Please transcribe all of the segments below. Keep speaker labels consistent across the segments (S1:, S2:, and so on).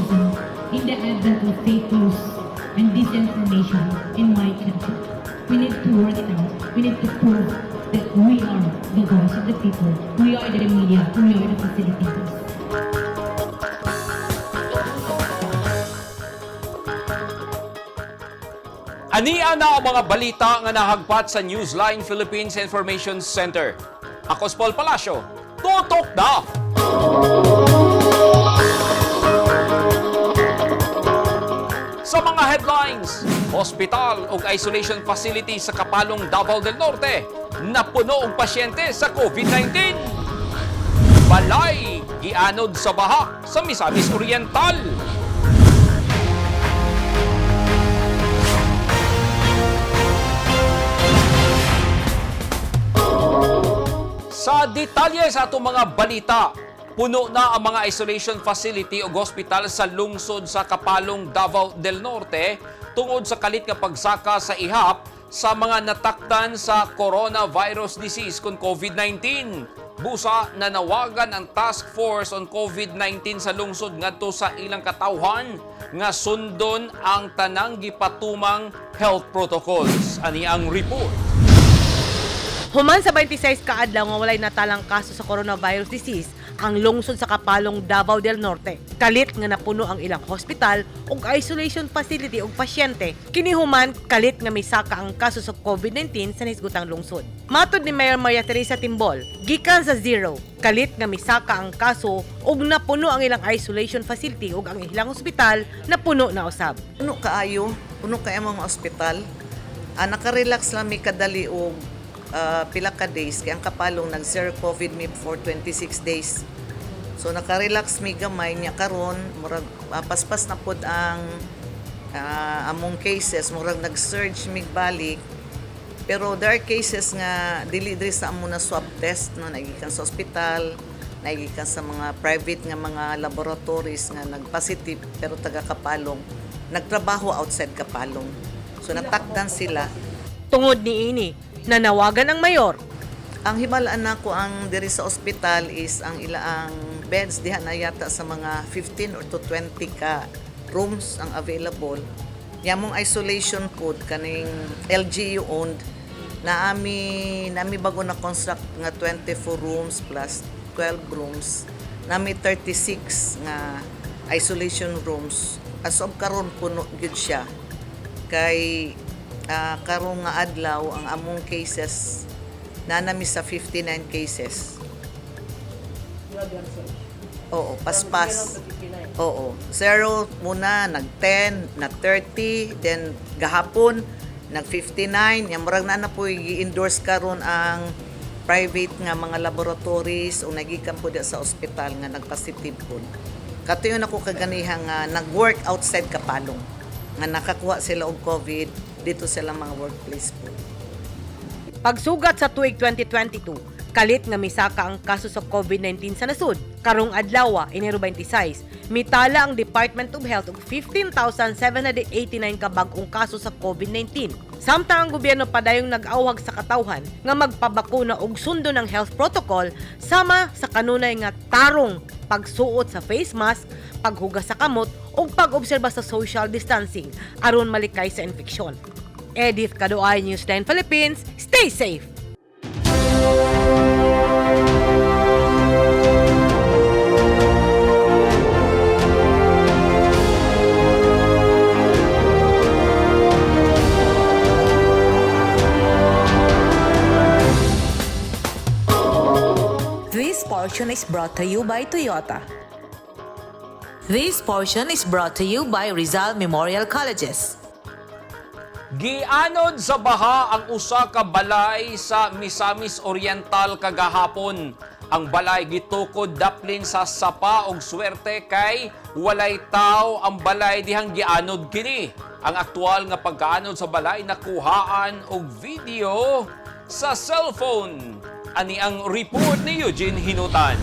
S1: citizen in the advent of fake news and disinformation in my country. We need to work it out. We need to prove that we are the voice of the people. We are the media. We are the facilitators.
S2: Ania na ang mga balita nga nahagpat sa Newsline Philippines Information Center. Ako si Paul Palacio. Tutok na! Sa mga headlines, hospital o isolation facility sa Kapalong, Davao del Norte napuno ang pasyente sa COVID-19. Balay, gianod sa baha sa Misamis Oriental. Sa detalye sa atong mga balita, puno na ang mga isolation facility o hospital sa lungsod sa Kapalong, Davao del Norte tungod sa kalit nga pagsaka sa ihap sa mga natakdan sa coronavirus disease kon COVID-19. Busa nanawagan ang Task Force on COVID-19 sa lungsod ngadto sa ilang katawhan nga sundon ang tanang gipatumang health protocols. Ani ang report.
S3: Human sa 26 ka adlaw nga walay natalang kaso sa coronavirus disease ang lungsod sa Kapalong, Davao del Norte. Kalit nga napuno ang ilang hospital ug isolation facility og pasyente. Kini human kalit nga misaka ang kaso sa COVID-19 sa hisgutang lungsod. Matud ni Mayor Maria Teresa Timbol, gikan sa zero, kalit nga misaka ang kaso ug napuno ang ilang isolation facility ug ang ilang hospital napuno na usab.
S4: Puno kaayo mga ospital. Naka-relax lang mi kadali og pila ka days kaya ang Kapalong nag-zero COVID me for 26 days. So naka-relax mi gamay niya karon murag paspas na pod ang among cases murag nag-surge mig balik. Pero there are cases nga dili sa amo na swab test no nagikan sa ospital, nagikan sa mga private nga mga laboratories nga nag-positive pero taga Kapalong nagtrabaho outside Kapalong. So natakdan sila.
S3: Tungod niini nanawagan ang mayor.
S4: Ang himalaan nako ang diri sa ospital is ang ilaang beds diha na yata sa mga 15 or to 20 ka rooms ang available. Yamong isolation code kaning LGU owned na ami bago na construct nga 24 rooms plus 12 rooms. Nami 36 nga isolation rooms. As of karon puno gyud siya. Kay karong nga adlaw ang among cases nanami sa 59 cases. Oo, paspas. Oo. Zero muna, nag-10, nag-30, then gahapon, nag-59. Yung murag na po i-endorse karon ang private nga mga laboratories o nagikan po sa ospital nga nag-positive po. Katuyon ako kaganiha nga nag-work outside Kapalong. Nga nakakuha sila og COVID dito sila mga workplace po.
S3: Pagsugat sa tuig 2022, kalit nga misaka ang kaso sa COVID-19 sa nasud. Karong adlaw, Enero 26, mitala ang Department of Health og 15,789 ka bag-ong kaso sa COVID-19. Samtang ang gobyerno padayong nag-awhag sa katawhan nga magpabakuna og sundo ng health protocol sama sa kanunay nga tarong pagsuot sa face mask, paghugas sa kamot ug pag-obserba sa social distancing aron malikay sa infeksyon. Edith Kaduay, Newsline Philippines. Stay safe!
S5: This portion is brought to you by Toyota. This portion is brought to you by Rizal Memorial Colleges.
S2: Gianod sa baha ang usa ka balay sa Misamis Oriental kagahapon. Ang balay gitukod daplin sa sapa og swerte kay walay taw ang balay dihang gianod kini. Ang aktual nga pagkaanod sa balay nakuhaan og video sa cellphone. Ani ang report ni Eugene Hinutan.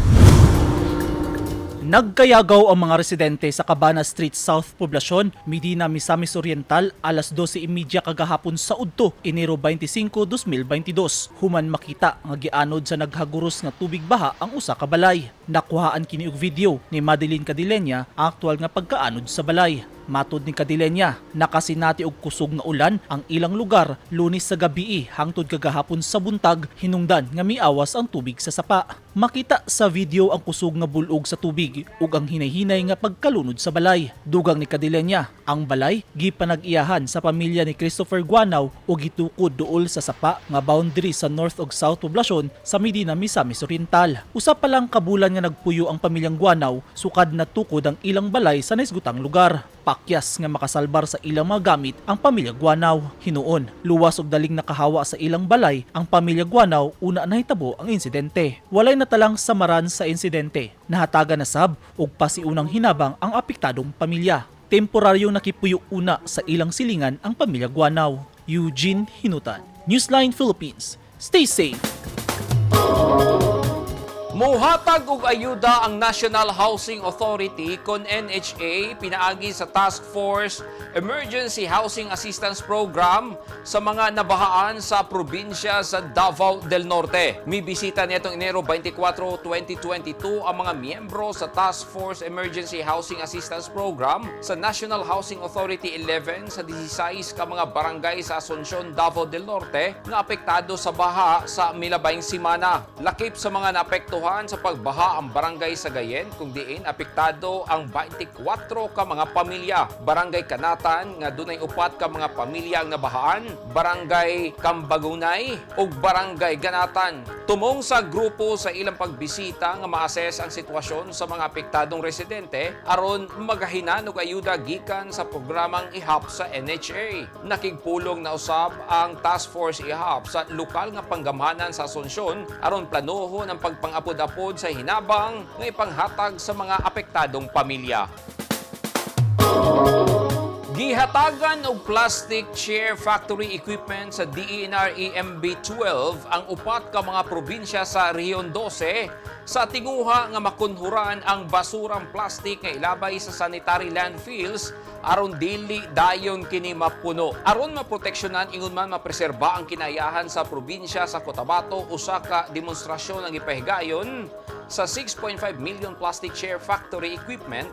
S6: Nagkayagaw ang mga residente sa Cabana Street South Poblacion, Medina, Misamis Oriental alas 12:30 kagahapon sa Udto, Enero 25, 2022. Human makita nga gianod sa naghaguros nga tubig baha ang usa ka balay. Nakuhaan kini og video ni Madeline Cadilenia ang aktual nga pagkaanod sa balay. Matod ni Cadilenia, nakasinati og kusog nga ulan ang ilang lugar Lunes sa gabii hangtod kagahapon sa buntag hinungdan nga miawas ang tubig sa sapa. Makita sa video ang kusog nga bulog sa tubig ug ang hinay-hinay nga pagkalunod sa balay. Dugang ni Cadilenia, ang balay gipanag-iyahan sa pamilya ni Christopher Guanaw ug gitukod duol sa sapa nga boundary sa North ug South poblasyon sa Medina, Misamis Oriental. Usa pa lang kabulan nga nagpuyo ang pamilyang Guanaw, sukad na tukod ang ilang balay sa naisgutang lugar. Pakyas nga makasalbar sa ilang mga gamit ang pamilya Guanaw. Hinuon, luwas og daling nakahawa sa ilang balay ang pamilya Guanaw una nahitabo ang insidente. Walay natalang samaran sa insidente. Nahatagan na sab og pasiunang hinabang ang apektadong pamilya. Temporaryong nakipuyo una sa ilang silingan ang pamilya Guanaw. Eugene Hinutan, Newsline Philippines. Stay safe.
S2: Muhatag og ayuda ang National Housing Authority kon NHA pinaagi sa Task Force Emergency Housing Assistance Program sa mga nabahaan sa probinsya sa Davao del Norte. Mibisita nitong Enero 24, 2022 ang mga miyembro sa Task Force Emergency Housing Assistance Program sa National Housing Authority 11 sa 16 ka mga barangay sa Asuncion, Davao del Norte nga apektado sa baha sa milabayng simana. Lakip sa mga naapektuhan sa pagbaha ang barangay Sagayen kung diin apektado ang 24 ka mga pamilya. Barangay Kanatan nga dunay 4 ka mga pamilya ang nabahaan, barangay Kambagunay ug barangay Ganatan. Tumong sa grupo sa ilang pagbisita nga ma-assess ang sitwasyon sa mga apektadong residente aron magahinan og ayuda gikan sa programang IHAP sa NHA. Nakigpulong na usab ang Task Force IHAP sa lokal nga panggamhanan sa Asuncion aron planohon ang pagpangapod-apod sa hinabang nga ipanghatag sa mga apektadong pamilya. Gihatagan og plastic chair factory equipment sa DENR EMB-12 ang 4 ka mga probinsya sa Rehiyon 12 sa tinguha nga makunhuran ang basurang plastic nga ilabay sa sanitary landfills aron dili dayon kini mapuno. Aron maproteksyonan ingon man mapreserba ang kinayahan sa probinsya sa Cotabato, usa ka demonstrasyon ang ipahigayon sa 6.5 million plastic chair factory equipment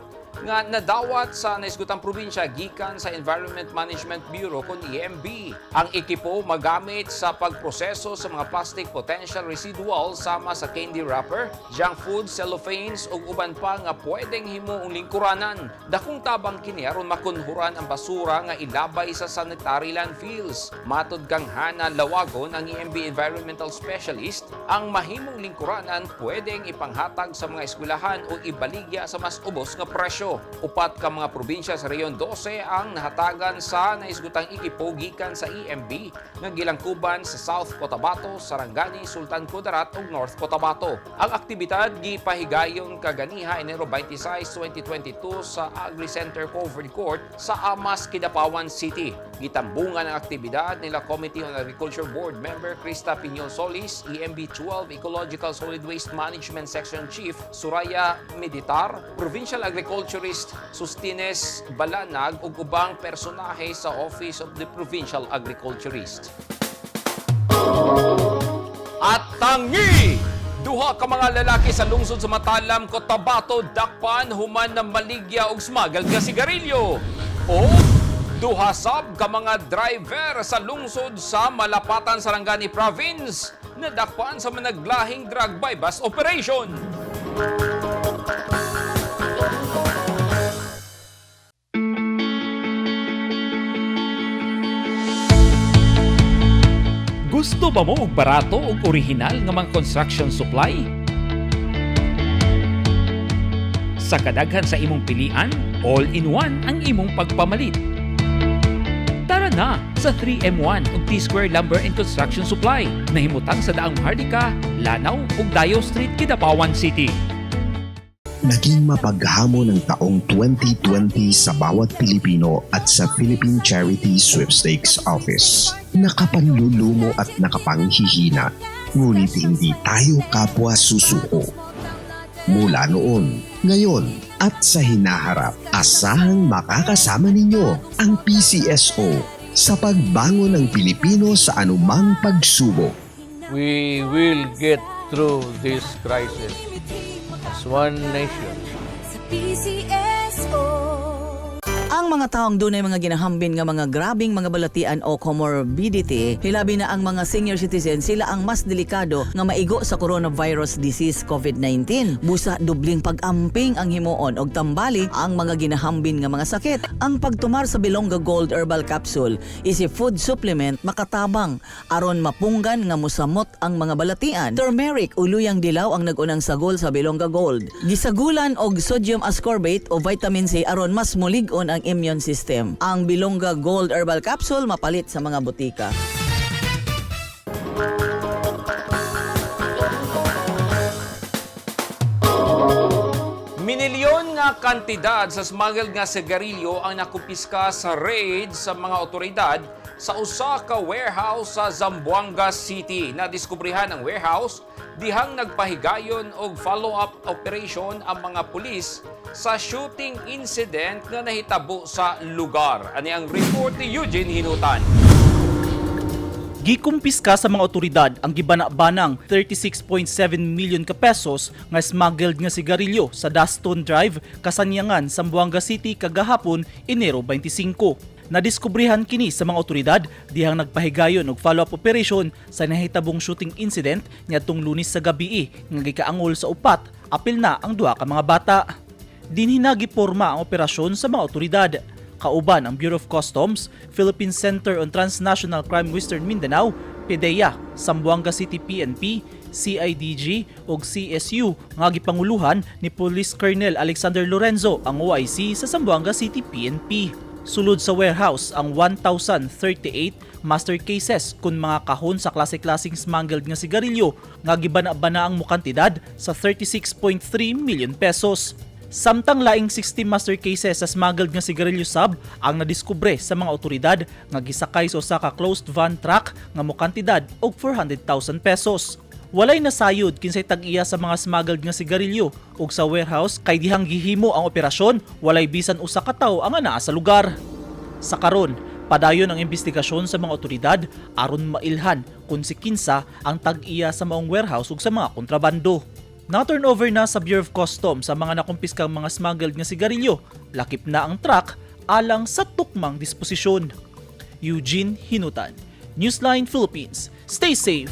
S2: nga nadawat sa naisgutang probinsya gikan sa Environment Management Bureau kon EMB. Ang ekipo magamit sa pagproseso sa mga plastic potential residuals sama sa candy wrapper, junk food, cellophanes ug uban pa nga pwedeng himuong lingkuranan. Dakong tabang kini aron makunhuran ang basura nga ilabay sa sanitary landfills. Matod kang Hana Lawagon, ang EMB environmental specialist, ang mahimong lingkuranan pwedeng ipanghatag sa mga eskwelahan o ibaligya sa mas ubos nga presyo. 4 ka mga probinsya sa Rehiyon 12 ang nahatagan sa naisgutang ekipo gikan sa EMB nga gilangkuban sa South Cotabato, Sarangani, Sultan Kudarat ug North Cotabato. Ang aktibidad gipahigayon kaganiha Enero 26, 2022 sa Agri Center Covered Court sa Amas, Kidapawan City. Gitambungan ang aktibidad nila Committee on Agriculture Board Member Krista Piñol Solis, EMB-12 Ecological Solid Waste Management Section Chief Suraya Meditar, Provincial Agriculturist Sustines Balanag ug ubang personahe sa Office of the Provincial Agriculturist. At tangi! Duha ka mga lalaki sa lungsod sa Matalam, Cotabato, dakpan human na maligya og smagal nga sigarilyo. O duha sab ka mga driver sa lungsod sa Malapatan, Sarangani Province na dakpan sa managlahing drug bypass operation. Gusto ba mo og barato ug orihinal nga mga construction supply? Sa kadaghan sa imong pilian, all-in-one ang imong pagpamalit. Tara na sa 3M1 ug T-Square Lumber and Construction Supply na himutang sa daang Hardika, Lanao ug Dayo Street, Kidapawan City.
S7: Naging mapaghamon ng taong 2020 sa bawat Pilipino at sa Philippine Charity Sweepstakes Office. Nakapanlulumo at nakapanghihina, ngunit hindi tayo kapwa susuko. Mula noon, ngayon at sa hinaharap, asahang makakasama ninyo ang PCSO sa pagbangon ng Pilipino sa anumang pagsubok.
S8: We will get through this crisis as one nation.
S9: Ang mga taong dunay mga ginahambin nga mga grabing mga balatian o comorbidity, hilabi na ang mga senior citizen, sila ang mas delikado nga maigo sa coronavirus disease COVID-19. Busa dubling pag-amping ang himuon og tambali ang mga ginahambin nga mga sakit. Ang pagtumar sa Bilonga Gold Herbal Capsule is a food supplement makatabang aron mapunggan nga musamot ang mga balatian. Turmeric uluyang dilaw ang nagunang sagol sa Bilonga Gold. Gisagulan og sodium ascorbate o vitamin C aron mas mulig-on ang immune system. Ang Bilonga Gold Herbal Capsule mapalit sa mga butika.
S2: Minilyon nga kantidad sa smuggled nga sigarilyo ang nakupiska sa raid sa mga otoridad sa usa ka warehouse sa Zamboanga City. Nadiskubrihan ang warehouse dihang nagpahigayon og follow-up operation ang mga pulis sa shooting incident nga nahitabo sa lugar. Ani ang report ni Eugene Hinutan.
S6: Gikumpiska sa mga otoridad ang gibana-banang 36.7 million ka pesos nga smuggled nga sigarilyo sa Daston Drive, Kasanyangan, Zamboanga City kagahapon, Enero 25. Nadiskubrihan kini sa mga otoridad dihang nagpahigayon og follow-up operation sa nahitabong shooting incident niadtong Lunes sa gabii nga gikaangol sa upat, apil na ang duha ka mga bata. Dinhi na giporma ang operasyon sa mga otoridad. Kauban ang Bureau of Customs, Philippine Center on Transnational Crime Western Mindanao, PDEA, Zamboanga City PNP, CIDG ug CSU nga gipanguluhan ni Police Colonel Alexander Lorenzo ang OIC sa Zamboanga City PNP. Sulod sa warehouse ang 1,038 master cases kun mga kahon sa klase-klaseng smuggled nga sigarilyo nga gibana-bana ang mukantidad sa 36.3 million pesos. Samtang laing 60 master cases sa smuggled nga sigarilyo sab ang nadiskubre sa mga otoridad nga gisakay sa usa ka closed van truck nga mukantidad og 400,000 pesos. Walay nasayod kinsay tag-iya sa mga smuggled nga sigarilyo ug sa warehouse kay dihang gihimo ang operasyon, walay bisan usa ka tawo ang anaa sa lugar. Sa karon, padayon ang investigasyon sa mga otoridad aron mailhan kung si kinsa ang tag-iya sa maong warehouse ug sa mga kontrabando. Na-turnover na sa Bureau of Customs sa mga nakumpiskang mga smuggled nga sigarilyo, lakip na ang truck alang sa tukmang disposisyon. Eugene Hinutan, Newsline Philippines. Stay safe!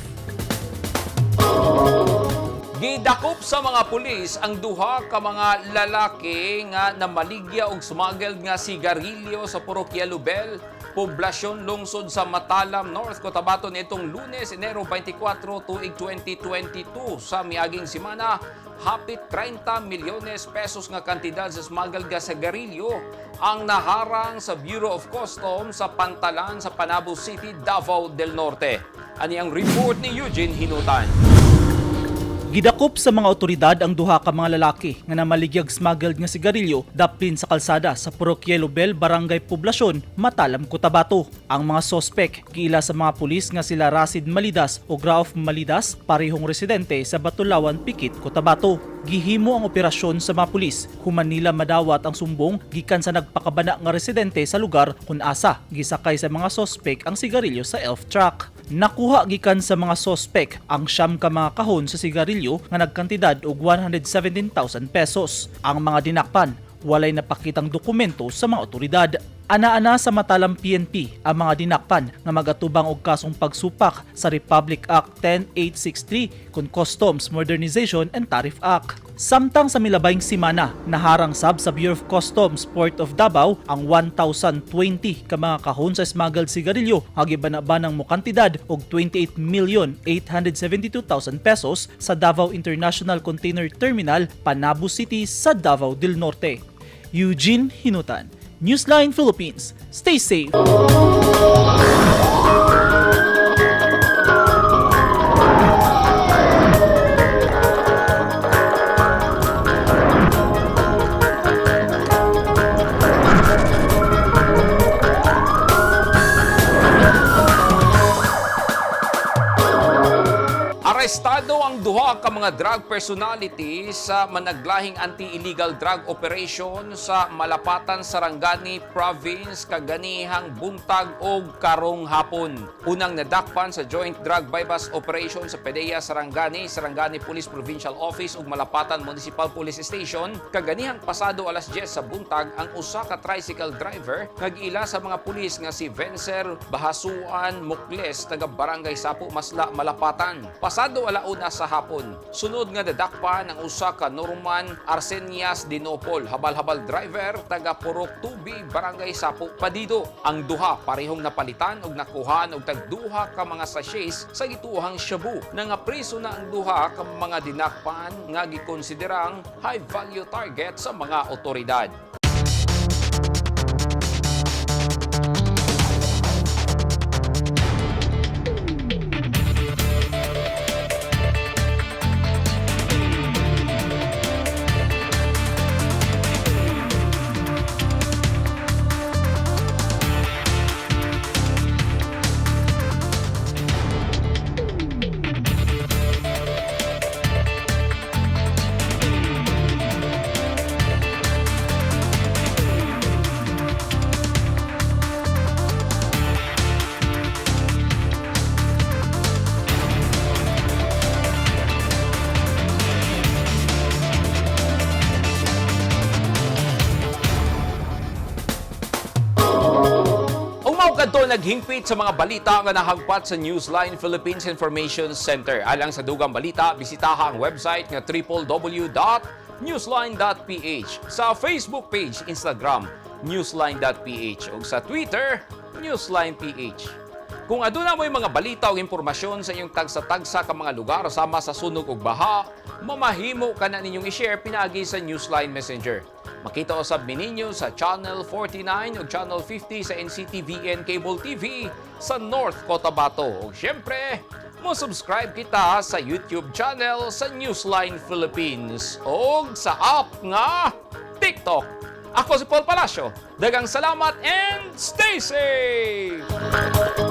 S2: Gidakop sa mga pulis ang duha ka mga lalaki nga namaligya og smuggled nga sigarilyo sa Parokya Lubel, poblasyon lungsod sa Matalam, North Cotabato nitong Lunes, Enero 24, tuig 2022. Sa miaging semana, hapit 30 milyones pesos nga kantidad sa smuggled nga sigarilyo ang naharang sa Bureau of Customs sa Pantalan sa Panabo City, Davao del Norte. Ani ang report ni Eugene Hinutan.
S6: Gidakop sa mga otoridad ang duha ka mga lalaki nga namaligyag smuggled nga sigarilyo daplin sa kalsada sa Parokya Lubel, Barangay Poblasyon, Matalam, Cotabato. Ang mga sospek giila sa mga pulis nga sila Rasid Malidas o Rauf Malidas, parehong residente sa Batulawan, Pikit, Cotabato. Gihimo ang operasyon sa mga pulis human nila madawat ang sumbong gikan sa nagpakabana nga residente sa lugar kung asa gisakay sa mga sospek ang sigarilyo sa elf truck. Nakuha gikan sa mga sospek ang siyam ka mga kahon sa sigarilyo nga nagkantidad og 117,000 pesos. Ang mga dinakpan walay napakitang dokumento sa mga otoridad. Ana-ana sa Matalam PNP ang mga dinakpan nga magatubang og kasong pagsupak sa Republic Act 10863 kun Customs Modernization and Tariff Act. Samtang sa milabayng simana, naharang sab sa Bureau of Customs Port of Davao ang 1,020 ka mga kahon sa smuggled sigarilyo nga gibana-banang mo kantidad og 28,872,000 pesos sa Davao International Container Terminal, Panabo City sa Davao del Norte. Eugene Hinutan, Newsline Philippines. Stay safe!
S2: Arestado ang duha ka mga drug personality sa managlahing anti-illegal drug operation sa Malapatan, Sarangani Province kaganihang buntag o karong hapon. Unang nadakpan sa Joint Drug Bypass Operation sa PDEA Sarangani, Sarangani Police Provincial Office ug Malapatan Municipal Police Station kaganihang pasado alas 10 sa buntag ang usa ka tricycle driver nag-ila sa mga pulis nga si Vencer Bahasuan Mukles taga Barangay Sapo Masla, Malapatan. Pasado alauna sa hapon. Sunod nga dadakpan ang usa ka Norman Arsenias Dinopol, habal-habal driver taga Purok Tubi, Barangay Sapo, Padido. Ang duha parehong napalitan ug nakuhan og tagduha ka mga sachets sa gituhang shabu. Nangapriso na ang duha ka mga dinakpan nga gikonsiderang high value target sa mga otoridad. Kadto naghingpit sa mga balita nga nahagpat sa Newsline Philippines Information Center. Alang sa dugang balita, bisitaha ang website nga www.newsline.ph, sa Facebook page, Instagram, newsline.ph ug sa Twitter, newsline.ph. Kung aduna mo'y mga balita o impormasyon sa inyong tagsa-tagsa ka mga lugar sama sa sunog ug baha, mamahimo ka na ninyong i-share pinagi sa Newsline Messenger. Makita usab ninyo sa Channel 49 ug Channel 50 sa NCTVN Cable TV sa North Cotabato. Ug syempre, mo-subscribe kita sa YouTube channel sa Newsline Philippines ug sa app nga TikTok. Ako si Paul Palacio. Daghang salamat and stay safe!